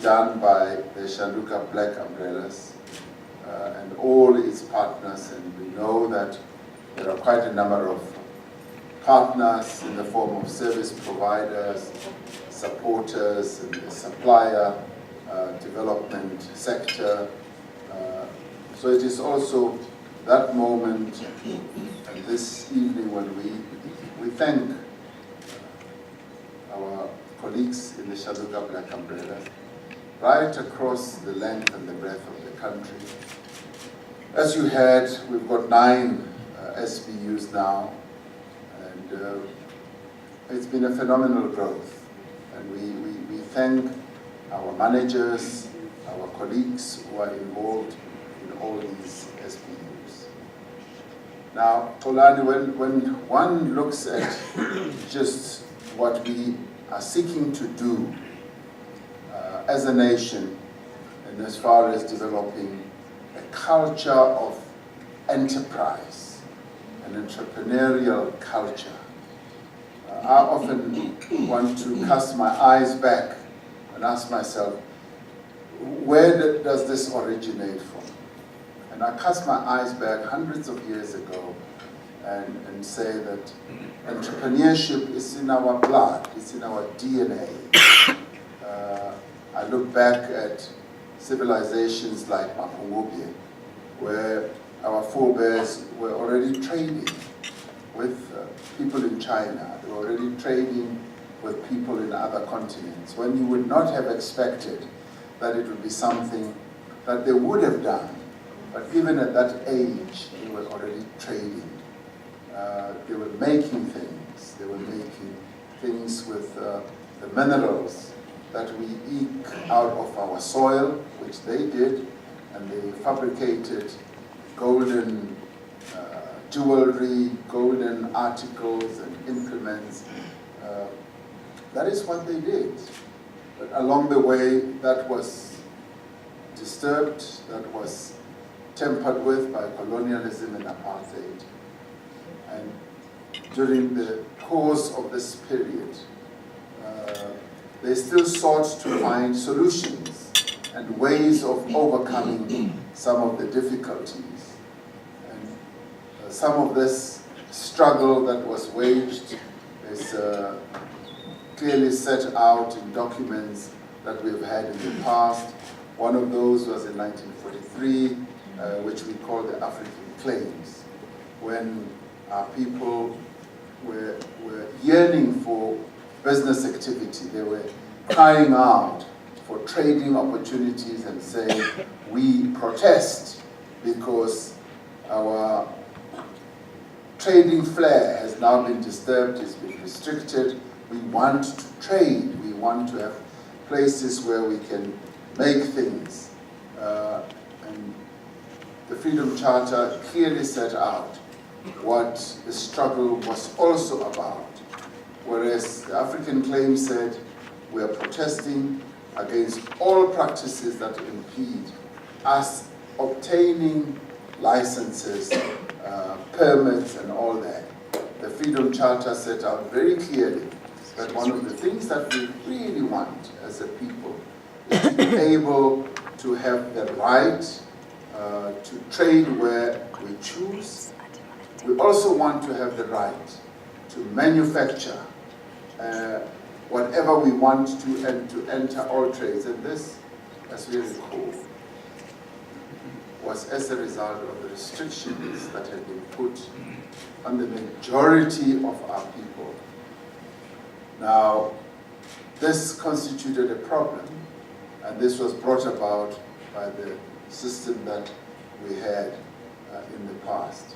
done by the Shanduka Black Umbrellas and all its partners, and we know that there are quite a number of partners in the form of service providers, supporters, and the supplier, development sector. So it is also that moment and this evening when we thank our colleagues in the Shanduka Black Umbrella right across the length and the breadth of the country. As you heard, we've got 9 SBUs now, and it's been a phenomenal growth. And we thank our managers, our colleagues who are involved in all these SBUs. Now, Polani, when one looks at just what we are seeking to do as a nation, and as far as developing a culture of enterprise, an entrepreneurial culture, I often want to cast my eyes back and ask myself, where does this originate from? And I cast my eyes back hundreds of years ago and say that entrepreneurship is in our blood, it's in our DNA. I look back at civilizations like Mapungubwe, where our forebears were already trading with people in China. They were already trading with people in other continents, when you would not have expected that it would be something that they would have done. But even at that age, they were already trading. They were making things. They were making things with the minerals that we eke out of our soil, which they did, and they fabricated golden jewelry, golden articles and implements. That is what they did. But along the way, that was disturbed, that was tempered with by colonialism and apartheid. And during the course of this period, they still sought to find solutions and ways of overcoming some of the difficulties. And some of this struggle that was waged is clearly set out in documents that we've had in the past. One of those was in 1943, which we call the African Claims, when our people were yearning for business activity. They were crying out for trading opportunities and saying, we protest because our trading flair has now been disturbed, it's been restricted. We want to trade, we want to have places where we can make things. And the Freedom Charter clearly set out what the struggle was also about. Whereas the African Claim said, we are protesting against all practices that impede us obtaining licenses, permits, and all that. The Freedom Charter set out very clearly that one of the things that we really want as a people is to be able to have the right to trade where we choose. We also want to have the right to manufacture whatever we want to, and to enter all trades. And this, as we recall, was as a result of the restrictions that had been put on the majority of our people. Now, this constituted a problem, and this was brought about by the system that we had in the past.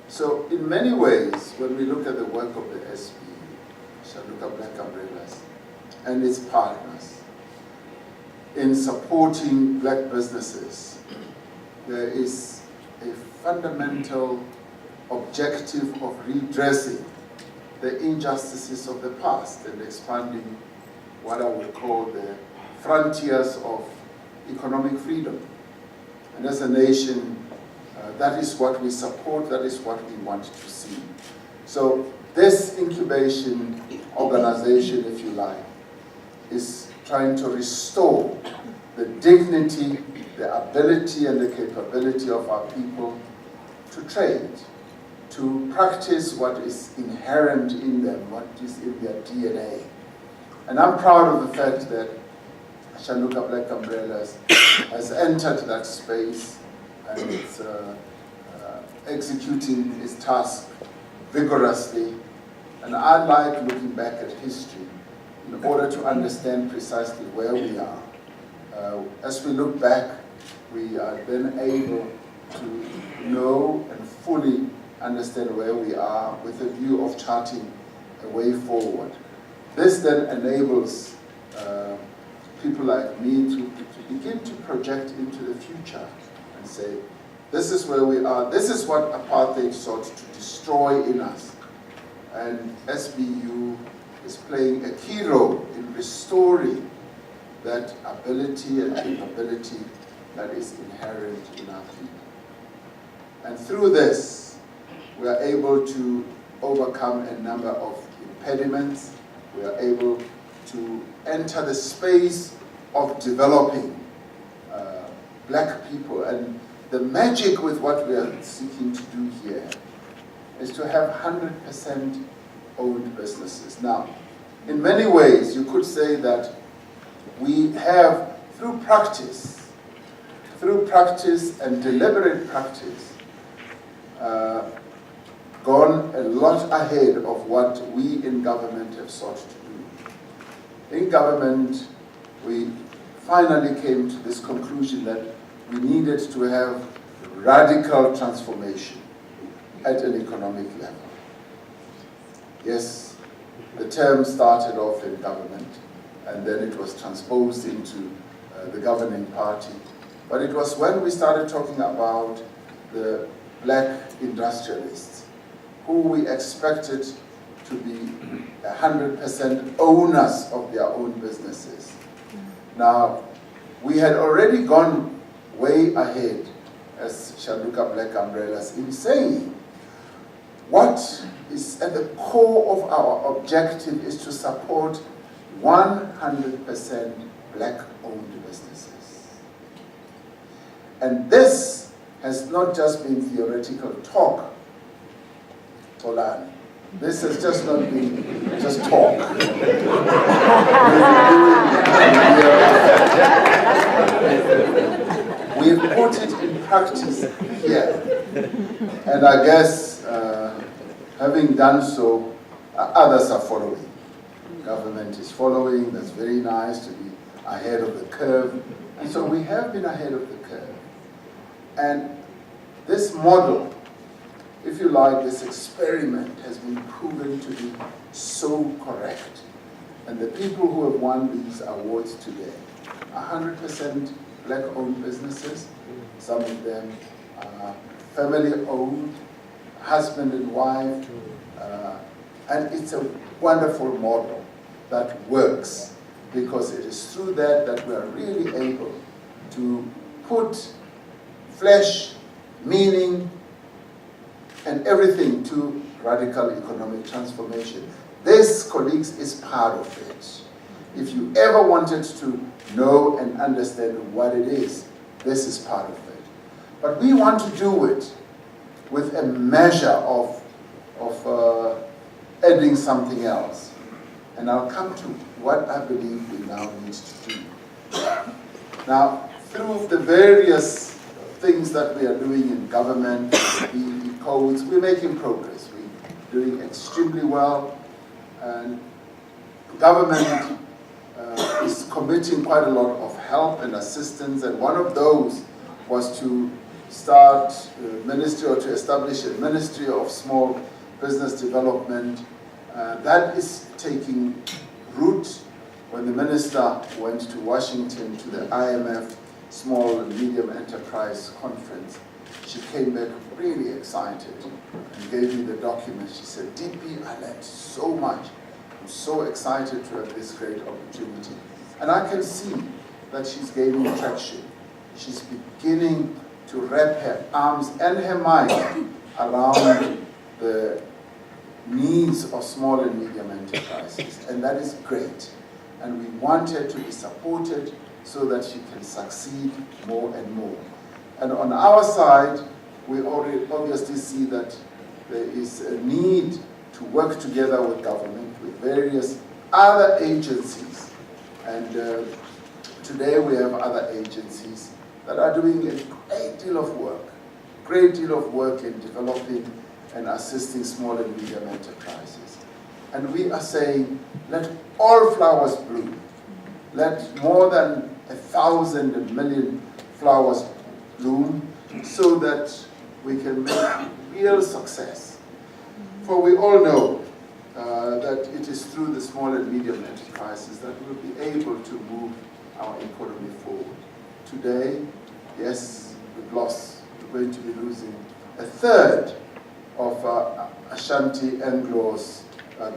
So in many ways, when we look at the work of the SBU, Shanduka Black Umbrellas, and its partners in supporting black businesses, there is a fundamental objective of redressing the injustices of the past and expanding what I would call the frontiers of economic freedom. And as a nation, that is what we support, that is what we want to see. So this incubation organization, if you like, is trying to restore the dignity, the ability and the capability of our people to trade, to practice what is inherent in them, what is in their DNA. And I'm proud of the fact that Shanduka Black Umbrellas has entered that space and it's executing its task vigorously. And I like looking back at history in order to understand precisely where we are. As we look back, we are then able to know and fully understand where we are with a view of charting a way forward. This then enables people like me to begin to project into the future and say, this is where we are, this is what apartheid sought to destroy in us. And SBU is playing a key role in restoring that ability and capability that is inherent in our people. And through this, we are able to overcome a number of impediments. We are able to enter the space of developing black people. And the magic with what we are seeking to do here is to have 100% owned businesses. Now, in many ways, you could say that we have, through practice and deliberate practice, gone a lot ahead of what we in government have sought to do. In government, we finally came to this conclusion that we needed to have radical transformation at an economic level. Yes, the term started off in government, and then it was transposed into the governing party. But it was when we started talking about the black industrialists, who we expected to be 100% owners of their own businesses. Now, we had already gone way ahead as Shanduka Black Umbrellas in saying what is at the core of our objective is to support 100% black-owned businesses. And this has not just been theoretical talk, Tolan. This has just not been just talk. We've put it in practice here. And I guess having done so, others are following. Government is following. That's very nice to be ahead of the curve. And so we have been ahead of the curve. And this model, if you like, this experiment has been proven to be so correct. And the people who have won these awards today, 100% black-owned businesses, some of them are family-owned, husband and wife, and it's a wonderful model that works, because it is through that we are really able to put flesh, meaning, and everything to radical economic transformation. This, colleagues, is part of it. If you ever wanted to know and understand what it is, this is part of it. But we want to do it with a measure of adding something else. And I'll come to what I believe we now need to do. Now, through the various things that we are doing in government, the codes, we're making progress. We're doing extremely well. And government is committing quite a lot of help and assistance. And one of those was to start a ministry, or to establish a Ministry of Small Business Development. That is taking root. When the minister went to Washington to the IMF Small and Medium Enterprise Conference, she came back really excited and gave me the document. She said, DP, I learned so much. I'm so excited to have this great opportunity. And I can see that she's gaining traction. She's beginning to wrap her arms and her mind around the needs of small and medium enterprises. And that is great. and we want her to be supported so that she can succeed more and more. And on our side, we already obviously see that there is a need to work together with government, with various other agencies. And today we have other agencies that are doing a great deal of work in developing and assisting small and medium enterprises. And we are saying, let all flowers bloom. Let more than 1,000 million flowers bloom so that we can make real success. For we all know that it is through the small and medium enterprises that we'll be able to move our economy forward. Today, yes, we're going to be losing a third of Ashanti Anglo's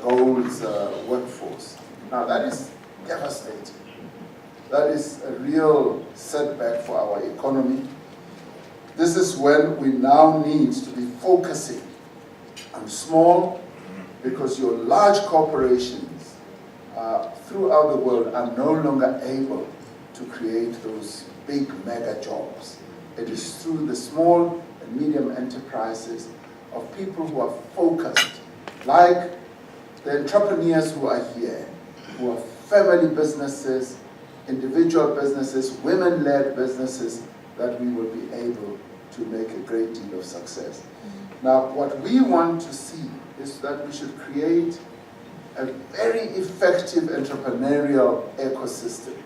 gold's workforce. Now that is devastating. That is a real setback for our economy. This is when we now need to be focusing on small, because your large corporations throughout the world are no longer able to create those big mega jobs. It is through the small and medium enterprises of people who are focused, like the entrepreneurs who are here, who are family businesses, individual businesses, women-led businesses, that we will be able to make a great deal of success. Now, what we want to see is that we should create a very effective entrepreneurial ecosystem,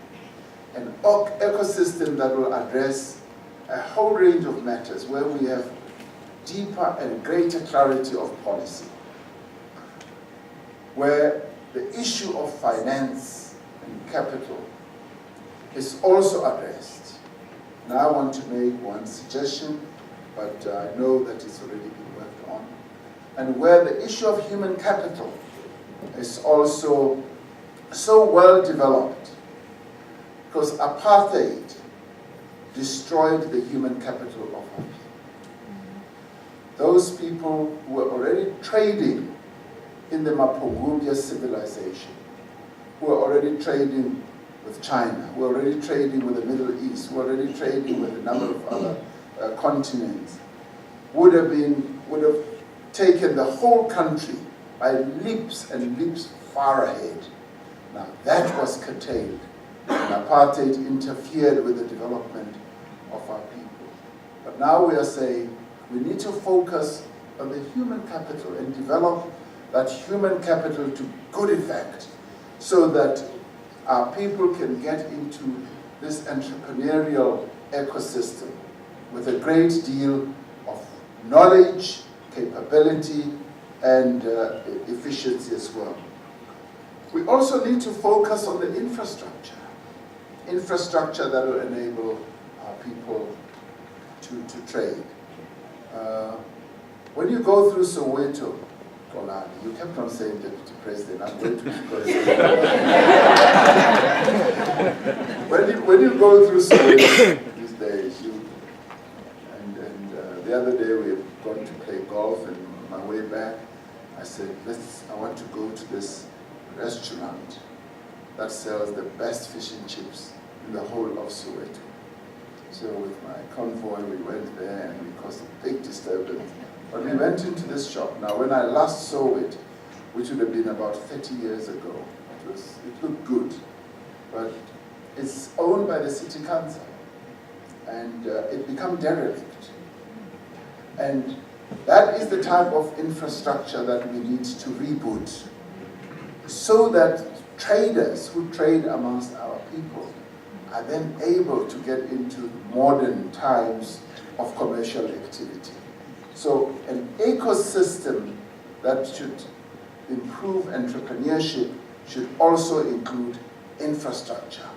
an ecosystem that will address a whole range of matters where we have deeper and greater clarity of policy, where the issue of finance and capital is also addressed. Now I want to make one suggestion, but I know that it's already been worked on, and where the issue of human capital is also so well developed, because apartheid destroyed the human capital of our people. Those people who were already trading in the Mapungubia civilization, who were already trading with China, who were already trading with the Middle East, who were already trading with a number of other continents, would have taken the whole country by leaps and leaps far ahead. Now that was curtailed, and apartheid interfered with the development of our people. But now we are saying we need to focus on the human capital and develop that human capital to good effect, so that our people can get into this entrepreneurial ecosystem with a great deal of knowledge, capability, and efficiency as well. We also need to focus on the infrastructure that will enable our people to trade. When you go through Soweto, you kept on saying Deputy President, I'm going to be President. when you go through Soweto these days, and the other day we had gone to play golf, and on my way back, I said, I want to go to this restaurant that sells the best fish and chips in the whole of Soweto. So with my convoy, we went there, and we caused a big disturbance. But we went into this shop. Now, when I last saw it, which would have been about 30 years ago, it looked good. But it's owned by the city council, and it became derelict. And that is the type of infrastructure that we need to reboot, so that traders who trade amongst our people are then able to get into modern times of commercial activity. So an ecosystem that should improve entrepreneurship should also include infrastructure.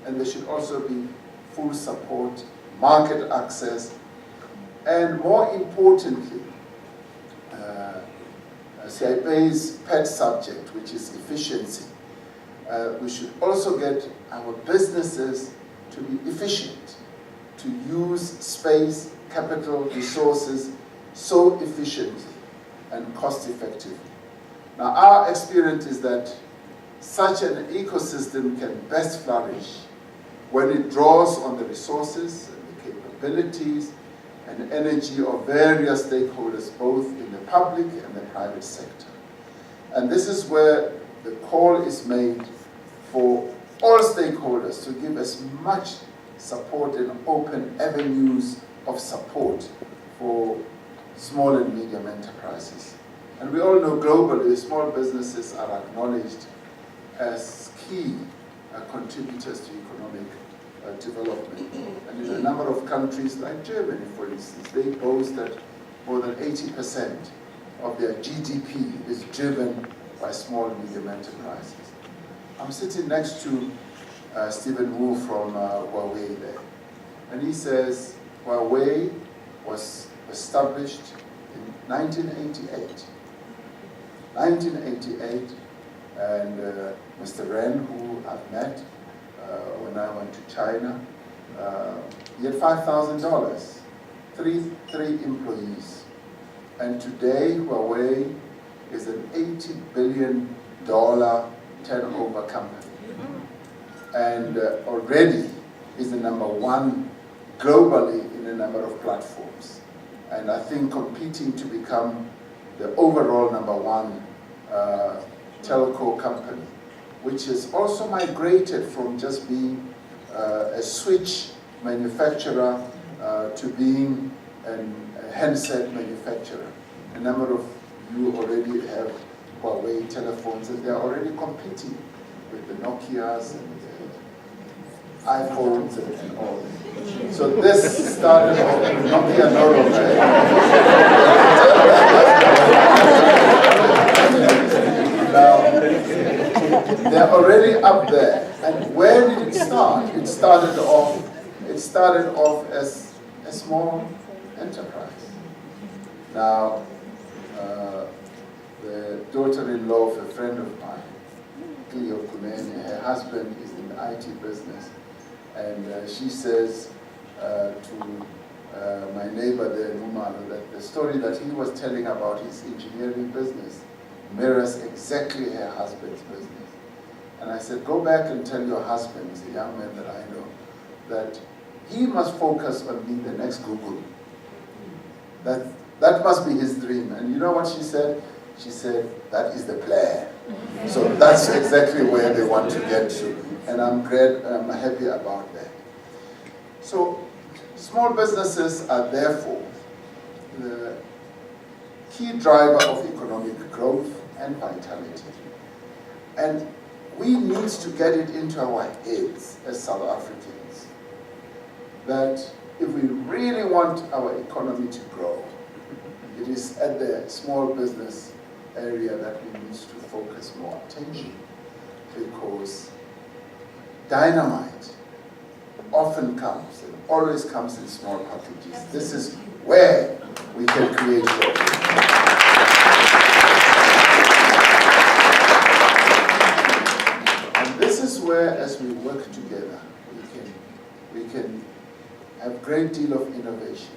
And there should also be full support, market access, and more importantly, CIP's pet subject, which is efficiency. We should also get our businesses to be efficient, to use space, capital, resources so efficiently and cost effectively. Now, our experience is that such an ecosystem can best flourish when it draws on the resources and the capabilities and energy of various stakeholders, both in the public and the private sector. And this is where the call is made for all stakeholders to give as much support and open avenues of support for small and medium enterprises. And we all know globally, small businesses are acknowledged as key contributors to economic development. And in a number of countries like Germany, for instance, they boast that more than 80% of their GDP is driven by small and medium enterprises. I'm sitting next to Stephen Wu from Huawei there. And he says Huawei was established in 1988. 1988, and Mr. Ren, who I've met when I went to China, he had $5,000, three employees. And today, Huawei is an $80 billion turnover company. And already is the #1 globally in a number of platforms. And I think competing to become the overall #1 telco company, which has also migrated from just being a switch manufacturer to being a handset manufacturer. A number of you already have Huawei telephones, and they're already competing with the Nokias and the iPhones and all. So this started off with Nokia no longer. Now, they're already up there. And where did it start? It started off as a small enterprise. Now, the daughter-in-law of a friend of mine, Cleo Kumene, her husband is in the IT business. And she says to my neighbor there, Mumalo, that the story that he was telling about his engineering business mirrors exactly her husband's business. And I said, go back and tell your husband, he's a young man that I know, that he must focus on being the next Google. That must be his dream. And you know what she said? She said, that is the plan. So that's exactly where they want to get to. And I'm happy about that. So small businesses are therefore the key driver of economic growth and vitality. And we need to get it into our heads as South Africans that if we really want our economy to grow, it is at the small business area that we need to focus more attention, because dynamite often comes and always comes in small packages. This is where we can create growth. And this is where, as we work together, we can have a great deal of innovation,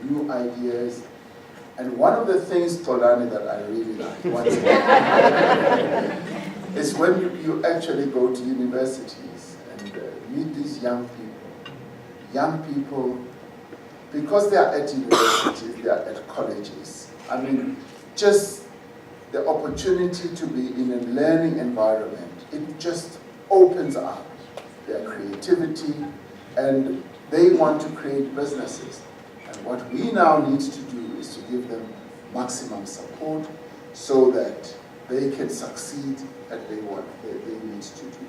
new ideas. And one of the things, Tolani, that I really like, once again, is when you actually go to universities and meet these young people, because they are at universities, they are at colleges. I mean, just the opportunity to be in a learning environment, it just opens up their creativity, and they want to create businesses. And what we now need to do is to give them maximum support so that they can succeed at what they need to do.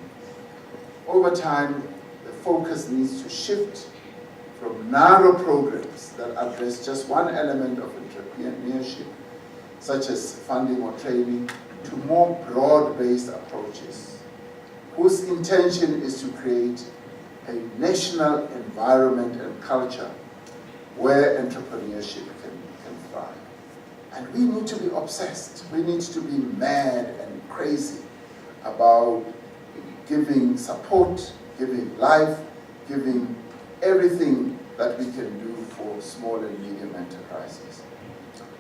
Over time, the focus needs to shift from narrow programs that address just one element of entrepreneurship, such as funding or training, to more broad-based approaches, whose intention is to create a national environment and culture where entrepreneurship can thrive. And we need to be obsessed. We need to be mad and crazy about giving support, giving life, giving everything that we can do for small and medium enterprises.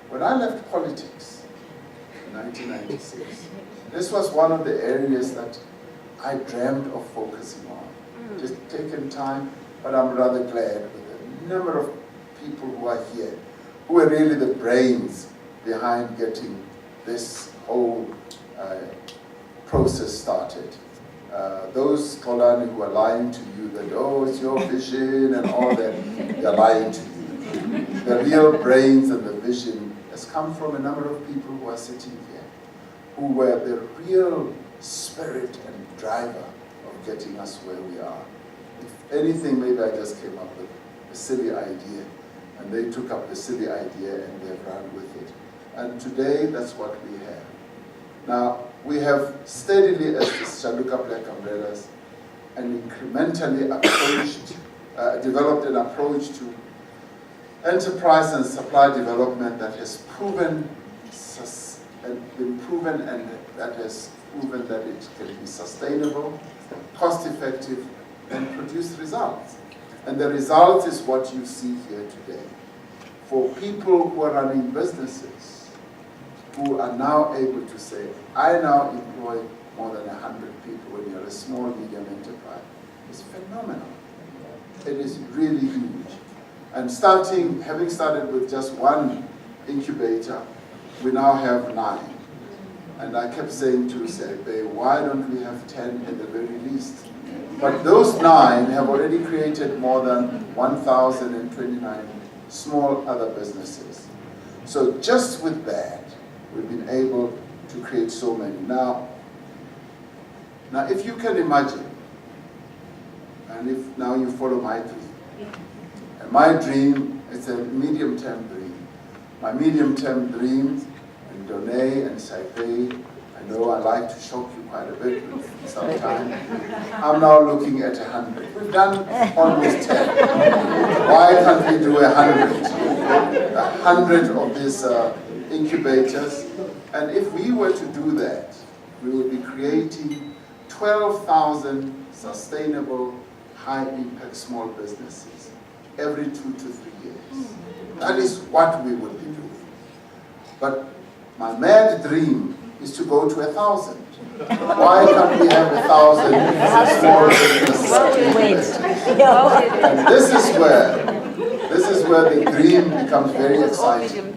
When I left politics, in 1996. This was one of the areas that I dreamed of focusing on. Just taken time, but I'm rather glad with the number of people who are here, who are really the brains behind getting this whole process started. Those Kolani who are lying to you that, oh, it's your vision and all that, they're lying to you. The real brains and the vision has come from a number of people who are sitting here, who were the real spirit and driver of getting us where we are. If anything, maybe I just came up with a silly idea, and they took up the silly idea and they've run with it. And today, that's what we have. Now, we have steadily, as the Shanduka Black Umbrellas, and incrementally developed an approach to enterprise and supply development that has been proven and that has proven that it can be sustainable, cost-effective, and produce results. And the result is what you see here today. For people who are running businesses, who are now able to say, I now employ more than 100 people when you're a small, medium enterprise, it's phenomenal. It is really huge. And having started with just one incubator, we now have 9. And I kept saying to Sebe, why don't we have 10 at the very least? But those 9 have already created more than 1,029 small other businesses. So just with that, we've been able to create so many. Now if you can imagine, and if now you follow my dream, and my dream is a medium-term dream. My medium-term dream, and Done and Saipei, I know I like to shock you quite a bit sometimes. I'm now looking at 100. We've done almost 10. Why can't we do 100? 100 of these incubators. And if we were to do that, we would be creating 12,000 sustainable, high-impact small businesses every 2 to 3 years. That is what we would be doing. But my mad dream is to go to 1,000. Why can't we have 1,000 small businesses? And this is where the dream becomes very exciting.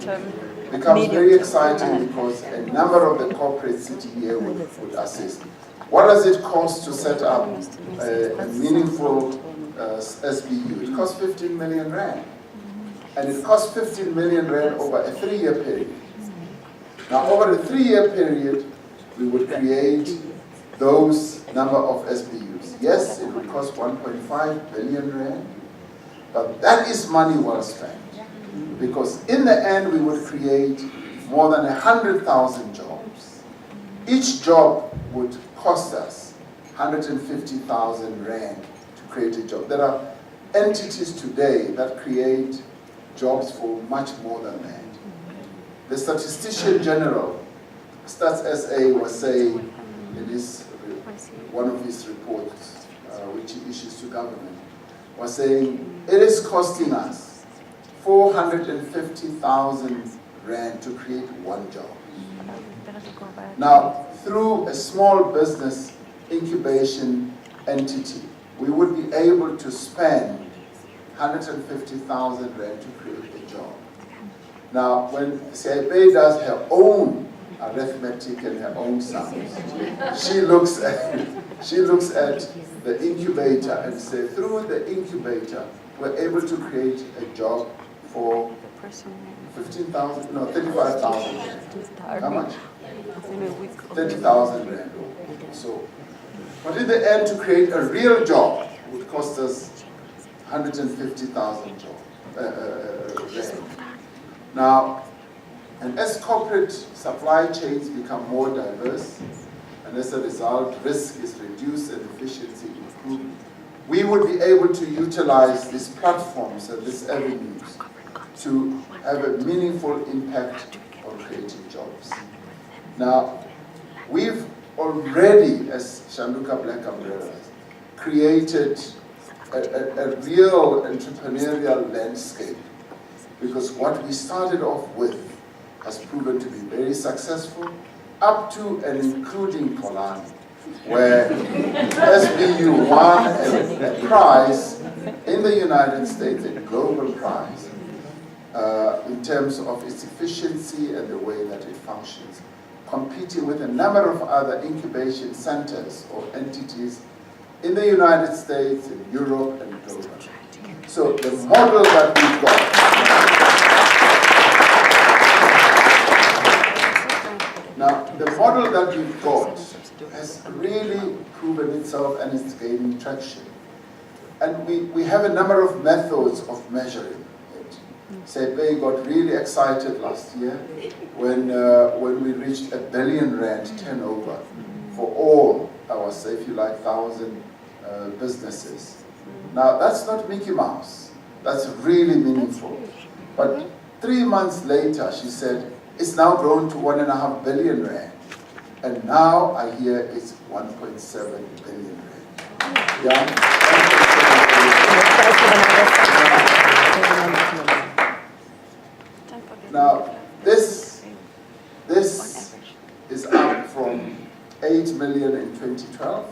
Becomes very exciting because a number of the corporates sitting here would assist. What does it cost to set up a meaningful SBU? It costs 15 million rand. And it costs 15 million rand over a 3-year period. Now, over a 3-year period, we would create those number of SBUs. Yes, it would cost 1.5 billion rand, but that is money well spent. Because in the end, we would create more than 100,000 jobs. Each job would cost us 150,000 rand to create a job. There are entities today that create jobs for much more than that. The Statistician General, Stats SA, was saying in one of his reports, which he issues to government, was saying it is costing us 450,000 rand to create one job. Now, through a small business incubation entity, we would be able to spend 150,000 rand to create a job. Now, when Saipe does her own arithmetic and her own sums, she looks at the incubator and says, through the incubator, we're able to create a job for 15,000, no, 35,000. How much? 30,000 rand. So, but in the end, to create a real job would cost us 150,000 rand. Now, and as corporate supply chains become more diverse, and as a result, risk is reduced and efficiency improved, we would be able to utilize these platforms and these avenues to have a meaningful impact on creating jobs. Now, we've already, as Shanduka Black Umbrellas, created a real entrepreneurial landscape, because what we started off with has proven to be very successful, up to and including Polani, where SBU won a prize in the United States, a global prize, in terms of its efficiency and the way that it functions, competing with a number of other incubation centers or entities in the United States, in Europe, and globally. So the model that we've got, now the model that we've got has really proven itself and is gaining traction. And we have a number of methods of measuring it. Sebei got really excited last year when we reached R1 billion turnover for all our, say, if you like, 1,000 businesses. Now, that's not Mickey Mouse. That's really meaningful. But 3 months later, she said, it's now grown to R1.5 billion. And now I hear it's 1.7 billion. Yeah? Now, this is up from 8 million in 2012,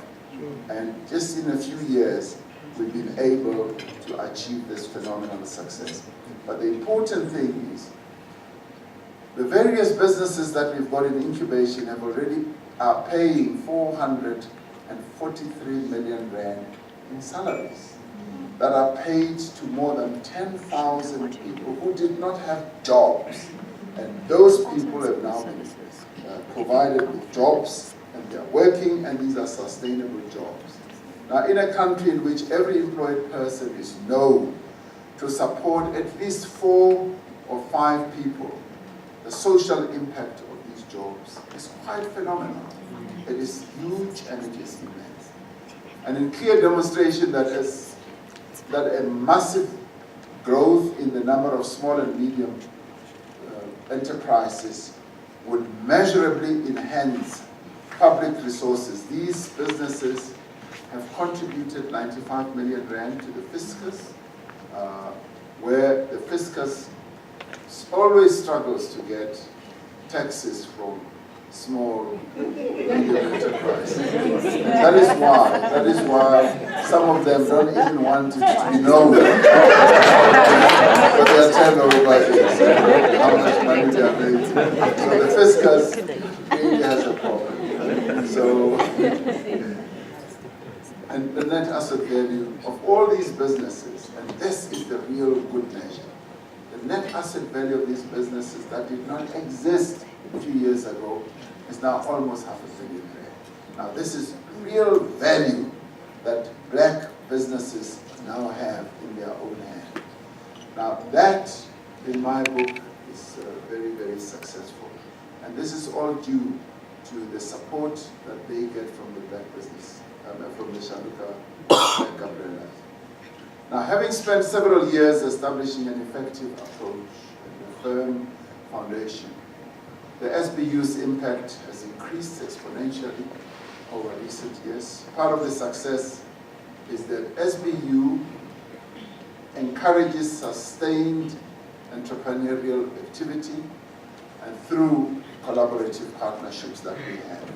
and just in a few years, we've been able to achieve this phenomenal success. But the important thing is, the various businesses that we've got in incubation are paying 443 million rand in salaries that are paid to more than 10,000 people who did not have jobs. And those people have now been provided with jobs, and they are working, and these are sustainable jobs. Now, in a country in which every employed person is known to support at least 4 or 5 people, the social impact of these jobs is quite phenomenal. It is huge and it is immense. And in clear demonstration that a massive growth in the number of small and medium enterprises would measurably enhance public resources. These businesses have contributed 95 million rand to the fiscus, where the fiscus always struggles to get taxes from small medium enterprises. That is why some of them don't even want it to be known what their turnover is, how much money they are making. So the fiscus really has a problem. So, and the net asset value of all these businesses, and this is the real good measure, the net asset value of these businesses that did not exist a few years ago is now almost R500 million. Now this is real value that black businesses now have in their own hand. Now that, in my book, is very, very successful. And this is all due to the support that they get from the black business, from the Shanduka black umbrellas. Now, having spent several years establishing an effective approach and a firm foundation, the SBU's impact has increased exponentially over recent years. Part of the success is that SBU encourages sustained entrepreneurial activity and through collaborative partnerships that we have.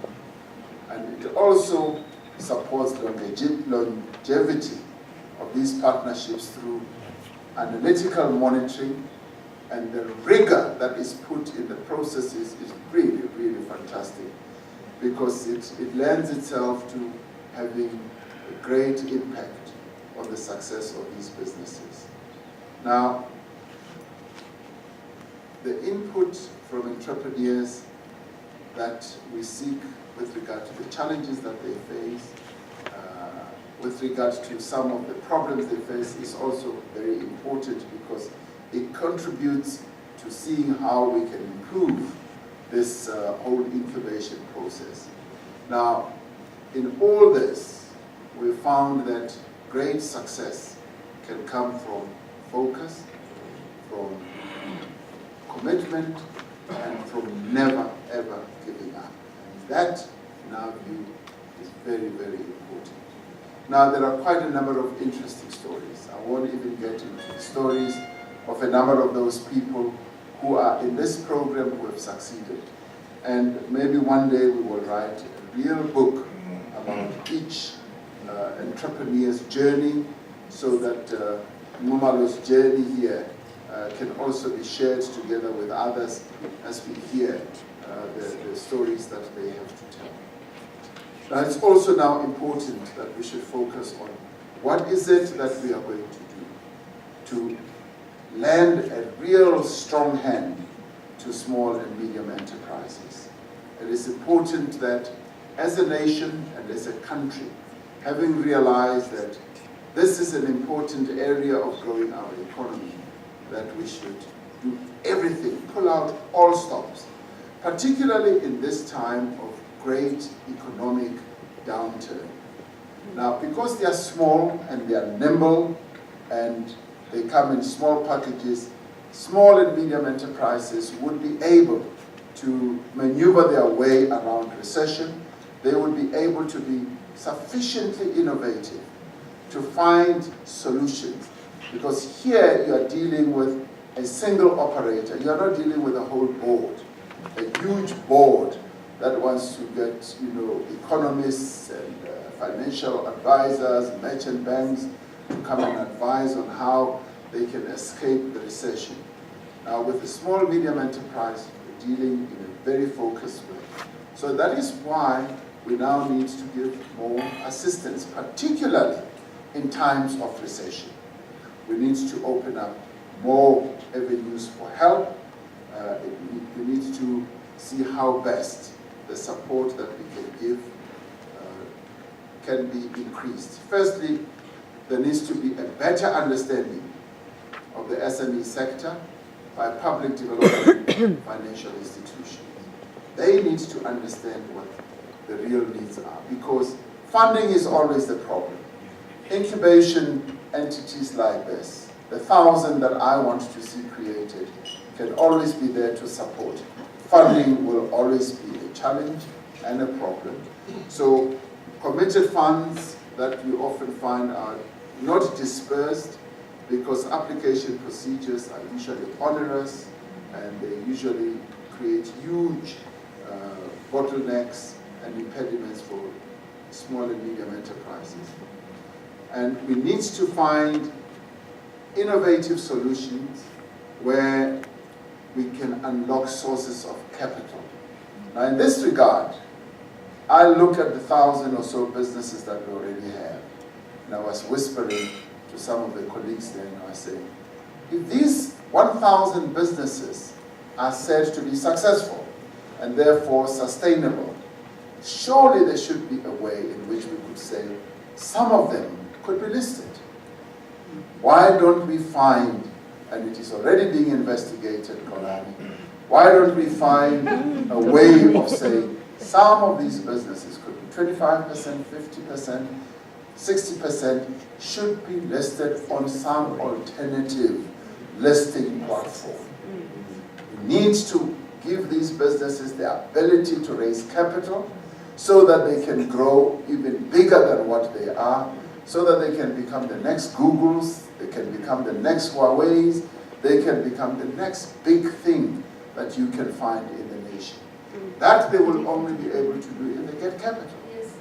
And it also supports longevity of these partnerships through analytical monitoring, and the rigor that is put in the processes is really, really fantastic, because it lends itself to having a great impact on the success of these businesses. Now, the input from entrepreneurs that we seek with regard to the challenges that they face, with regard to some of the problems they face, is also very important, because it contributes to seeing how we can improve this whole incubation process. Now, in all this, we found that great success can come from focus, from commitment, and from never, ever giving up. And that, in our view, is very, very important. Now, there are quite a number of interesting stories. I won't even get into the stories of a number of those people who are in this program who have succeeded. And maybe one day we will write a real book about each entrepreneur's journey, so that Ngumalo's journey here can also be shared together with others as we hear the stories that they have to tell. Now, it's also now important that we should focus on what is it that we are going to do to lend a real strong hand to small and medium enterprises. It is important that as a nation and as a country, having realized that this is an important area of growing our economy, that we should do everything, pull out all stops, particularly in this time of great economic downturn. Now, because they are small and they are nimble and they come in small packages, small and medium enterprises would be able to maneuver their way around recession. They would be able to be sufficiently innovative to find solutions. Because here you are dealing with a single operator. You are not dealing with a whole board, a huge board that wants to get, economists and financial advisors, merchant banks to come and advise on how they can escape the recession. Now, with the small medium enterprise, we're dealing in a very focused way. So that is why we now need to give more assistance, particularly in times of recession. We need to open up more avenues for help. We need to see how best the support that we can give can be increased. Firstly, there needs to be a better understanding of the SME sector by public development financial institutions. They need to understand what the real needs are, because funding is always the problem. Incubation entities like this, the 1,000 that I want to see created, can always be there to support. Funding will always be a challenge and a problem. So committed funds that you often find are not dispersed because application procedures are usually onerous and they usually create huge bottlenecks and impediments for small and medium enterprises. And we need to find innovative solutions where we can unlock sources of capital. Now, in this regard, I look at the 1,000 or so businesses that we already have. And I was whispering to some of the colleagues there, and I was saying, if these 1,000 businesses are said to be successful and therefore sustainable, surely there should be a way in which we could say some of them could be listed. Why don't we find, and it is already being investigated, Kolani, why don't we find a way of saying some of these businesses could be 25%, 50%, 60% should be listed on some alternative listing platform. We need to give these businesses the ability to raise capital so that they can grow even bigger than what they are, so that they can become the next Googles, they can become the next Huawei's, they can become the next big thing that you can find in the nation. That they will only be able to do if they get capital. Yes.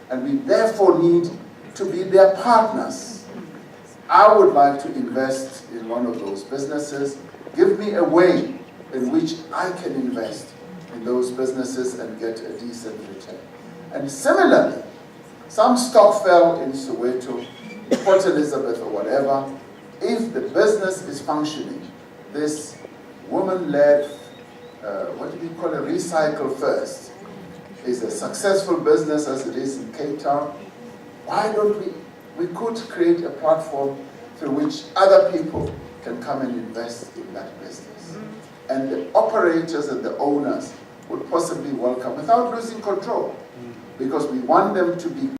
And we therefore need to be their partners. I would like to invest in one of those businesses. Give me a way in which I can invest in those businesses and get a decent return. And similarly, some stock fell in Soweto, Port Elizabeth or whatever. If the business is functioning, this woman-led, what do we call it, recycle first, is a successful business as it is in Cape Town. Why don't we could create a platform through which other people can come and invest in that business. And the operators and the owners would possibly welcome without losing control, because we want them to be